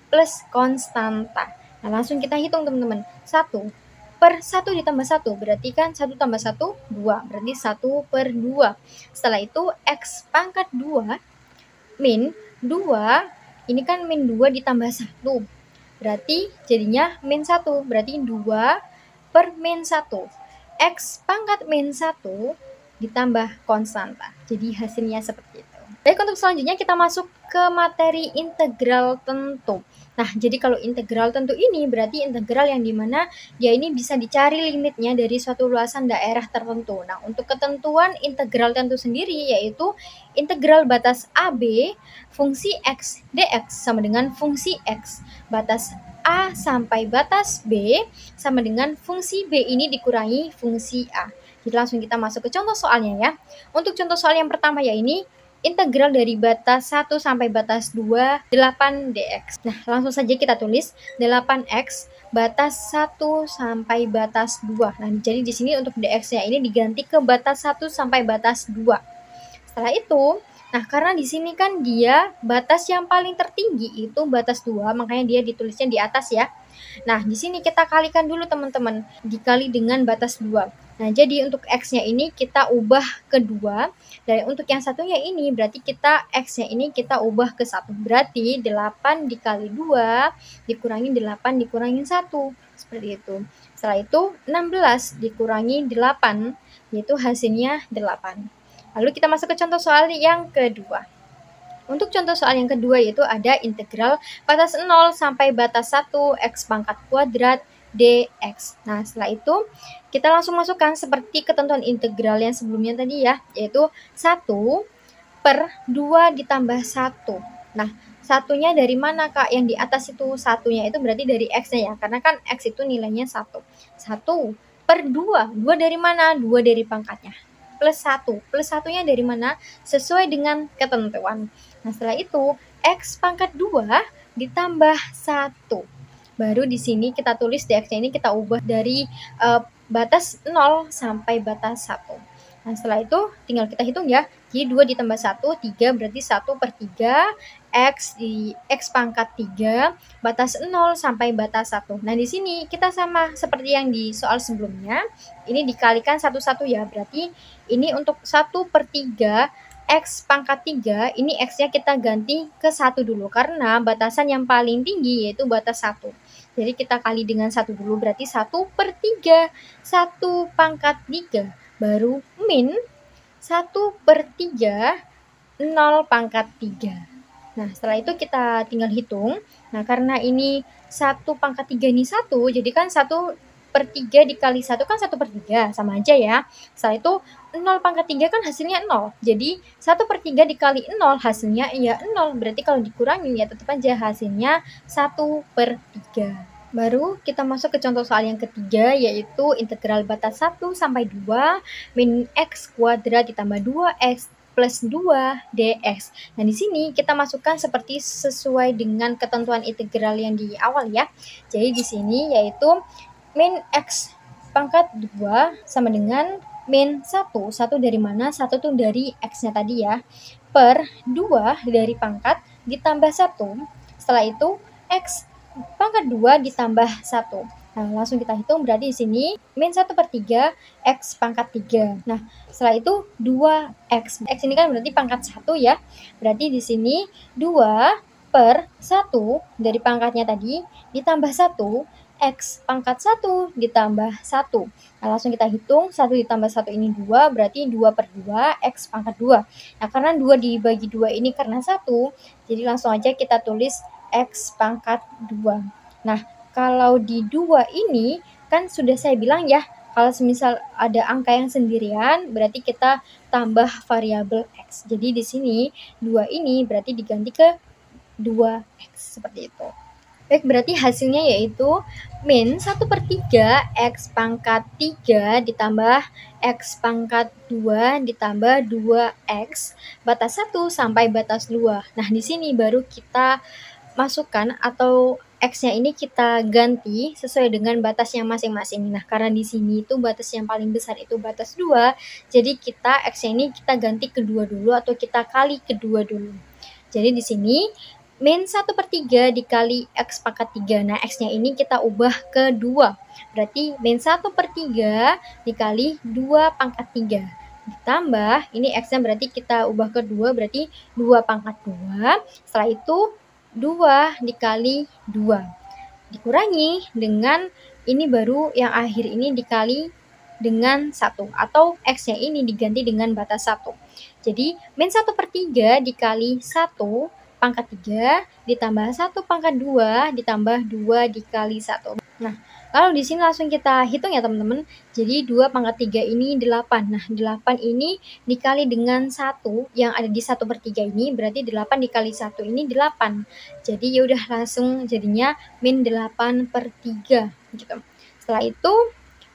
[SPEAKER 1] plus konstanta. Nah, langsung kita hitung teman-teman. 1 per 1 ditambah 1 berarti kan 1 tambah 1 2. Berarti 1 per 2. Setelah itu X pangkat 2 min 2, ini kan min 2 ditambah 1. Berarti jadinya min 1. Berarti 2 per min 1. X pangkat min 1 ditambah konstanta. Jadi hasilnya seperti itu. Baik, untuk selanjutnya kita masuk ke materi integral tentu. Nah, jadi kalau integral tentu ini berarti integral yang dimana dia ini bisa dicari limitnya dari suatu luasan daerah tertentu. Nah, untuk ketentuan integral tentu sendiri yaitu integral batas AB fungsi X dx sama dengan fungsi X batas A sampai batas B sama dengan fungsi B ini dikurangi fungsi A. Jadi langsung kita masuk ke contoh soalnya ya. Untuk contoh soal yang pertama ya ini integral dari batas 1 sampai batas 2 8 dx. Nah, langsung saja kita tulis 8x batas 1 sampai batas 2. Nah, jadi di sini untuk dx-nya ini diganti ke batas 1 sampai batas 2. Setelah itu, nah karena di sini kan dia batas yang paling tertinggi itu batas 2, makanya dia ditulisnya di atas ya. Nah, di sini kita kalikan dulu teman-teman, dikali dengan batas 2. Nah, jadi untuk x-nya ini kita ubah ke 2. Dan untuk yang satunya ini berarti kita x-nya ini kita ubah ke 1. Berarti 8 dikali 2 dikurangi 8 dikurangi 1. Seperti itu. Setelah itu 16 dikurangi 8, yaitu hasilnya 8. Lalu kita masuk ke contoh soal yang kedua. Untuk contoh soal yang kedua yaitu ada integral batas 0 sampai batas 1 x pangkat kuadrat dx. Nah, setelah itu kita langsung masukkan seperti ketentuan integral yang sebelumnya tadi ya, yaitu 1 per 2 ditambah 1. Nah, satunya dari mana Kak? Yang di atas itu satunya itu berarti dari x-nya ya, karena kan x itu nilainya 1. 1 per 2. 2 dari mana? 2 dari pangkatnya. Plus 1. Plus satunya dari mana? Sesuai dengan ketentuan. Nah, setelah itu x pangkat 2 ditambah 1. Baru di sini kita tulis dx-nya ini kita ubah dari batas 0 sampai batas 1. Nah, setelah itu tinggal kita hitung ya. Jadi 2 ditambah 1, 3 berarti 1 per 3 x pangkat 3 batas 0 sampai batas 1. Nah, di sini kita sama seperti yang di soal sebelumnya. Ini dikalikan satu-satu ya. Berarti ini untuk 1 per 3 x pangkat 3, ini x-nya kita ganti ke 1 dulu. Karena batasan yang paling tinggi yaitu batas 1. Jadi kita kali dengan 1 dulu. Berarti 1 per 3. 1 pangkat 3. Baru min 1 per 3, 0 pangkat 3. Nah, setelah itu kita tinggal hitung. Nah, karena ini 1 pangkat 3 ini 1, jadi kan 1 per 3 dikali 1 kan 1 per 3, sama aja ya. Setelah itu 0 pangkat 3 kan hasilnya 0. Jadi 1 per 3 dikali 0 hasilnya ya 0. Berarti kalau dikurangin ya tetap aja hasilnya 1 per 3. Baru kita masuk ke contoh soal yang ketiga, yaitu integral batas 1 sampai 2 min x kuadrat ditambah 2x plus 2 dx. Nah, di sini kita masukkan seperti sesuai dengan ketentuan integral yang di awal ya. Jadi di sini yaitu min x pangkat 2 sama dengan min 1. 1 dari mana? 1 tuh dari x-nya tadi ya. Per 2 dari pangkat ditambah 1. Setelah itu x pangkat 2 ditambah 1. Nah, langsung kita hitung berarti di sini min 1 per 3 x pangkat 3. Nah, setelah itu 2x. X ini kan berarti pangkat 1 ya. Berarti di sini 2 per 1 dari pangkatnya tadi ditambah 1 x pangkat 1 ditambah 1. Nah, langsung kita hitung 1 ditambah 1 ini 2, berarti 2 per 2 x pangkat 2. Nah, karena 2 dibagi 2 ini karena 1, jadi langsung aja kita tulis x pangkat 2. Nah, kalau di 2 ini kan sudah saya bilang ya, kalau semisal ada angka yang sendirian berarti kita tambah variabel x. Jadi di sini 2 ini berarti diganti ke 2x seperti itu. Baik, berarti hasilnya yaitu min 1 per 3 x pangkat 3 ditambah x pangkat 2 ditambah 2x batas 1 sampai batas 2. Nah, di sini baru kita masukkan atau x-nya ini kita ganti sesuai dengan batasnya masing-masing. Nah, karena di sini itu batas yang paling besar itu batas 2, jadi kita x-nya ini kita ganti ke 2 dulu atau kita kali ke 2 dulu. Jadi di sini min 1 per 3 dikali x pangkat 3. Nah, x-nya ini kita ubah ke 2. Berarti min 1 per 3 dikali 2 pangkat 3. Ditambah, ini x-nya berarti kita ubah ke 2, berarti 2 pangkat 2. Setelah itu 2 dikali 2. Dikurangi dengan ini baru yang akhir ini dikali dengan 1. Atau x-nya ini diganti dengan batas 1. Jadi, min 1 per 3 dikali 1 pangkat 3 ditambah 1 pangkat 2 ditambah 2 dikali 1. Nah, kalau di sini langsung kita hitung ya teman-teman. Jadi 2 pangkat 3 ini 8. Nah, 8 ini dikali dengan 1 yang ada di 1 per 3 ini berarti 8 dikali 1 ini 8. Jadi ya udah langsung jadinya min 8 per 3 gitu. Setelah itu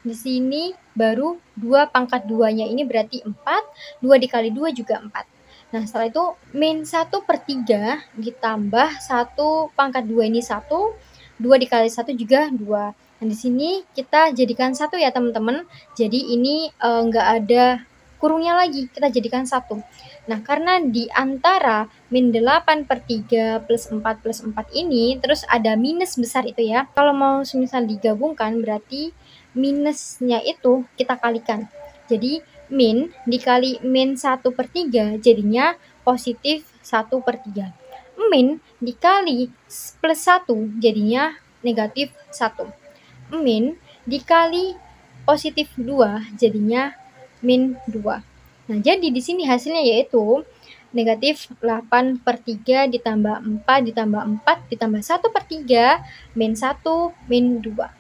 [SPEAKER 1] Di sini baru 2 pangkat 2-nya ini berarti 4, 2 dikali 2 juga 4. Nah, setelah itu min 1/3 ditambah 1 pangkat 2 ini 1, 2 dikali 1 juga 2. Nah, di sini kita jadikan 1 ya teman-teman. Jadi ini nggak ada kurungnya lagi, kita jadikan 1. Nah, karena di antara min 8/3 plus 4 plus 4 ini, terus ada minus besar itu ya. Kalau mau semisal digabungkan, berarti minusnya itu kita kalikan. Jadi, min dikali min 1/3 jadinya positif 1/3. Min dikali plus 1 jadinya negatif 1. Min dikali positif 2 jadinya min 2. Nah, jadi di sini hasilnya yaitu negatif 8/3 ditambah 4 ditambah 4 ditambah 1/3 min 1 min 2.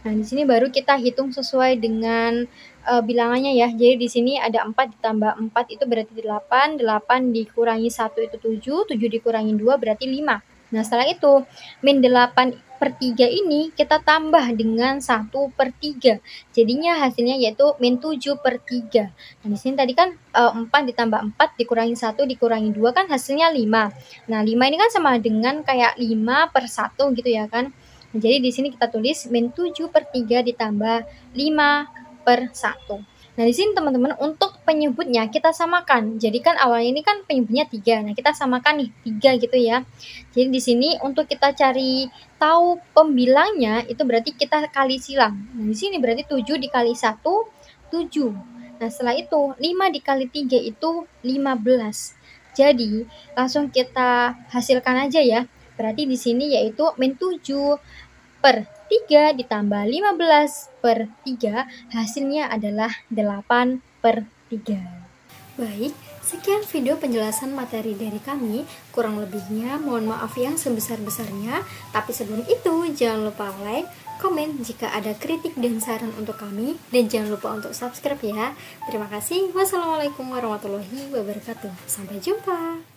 [SPEAKER 1] Nah, di sini baru kita hitung sesuai dengan bilangannya ya. Jadi di sini ada 4 ditambah 4 itu berarti 8, 8 dikurangi 1 itu 7, 7 dikurangi 2 berarti 5. Nah, setelah itu min 8/3 ini kita tambah dengan 1/3. Jadinya hasilnya yaitu min 7/3. Nah, di sini tadi kan 4 ditambah 4 dikurangi 1 dikurangi 2 kan hasilnya 5. Nah, 5 ini kan sama dengan kayak 5/1 gitu ya kan. Nah, jadi di sini kita tulis min 7/3 ditambah 5/1. Nah, di sini teman-teman untuk penyebutnya kita samakan. Jadi kan awalnya ini kan penyebutnya 3. Nah, kita samakan nih 3 gitu ya. Jadi di sini untuk kita cari tahu pembilangnya itu berarti kita kali silang. Nah, di sini berarti 7 dikali 1 7. Nah, setelah itu 5 dikali 3 itu 15. Jadi, langsung kita hasilkan aja ya. Berarti di sini yaitu min 7/3 ditambah 15/3 hasilnya adalah 8/3. Baik, sekian video penjelasan materi dari kami. Kurang lebihnya mohon maaf yang sebesar-besarnya. Tapi sebelum itu jangan lupa like, komen jika ada kritik dan saran untuk kami, dan jangan lupa untuk subscribe ya. Terima kasih. Wassalamualaikum warahmatullahi wabarakatuh. Sampai jumpa.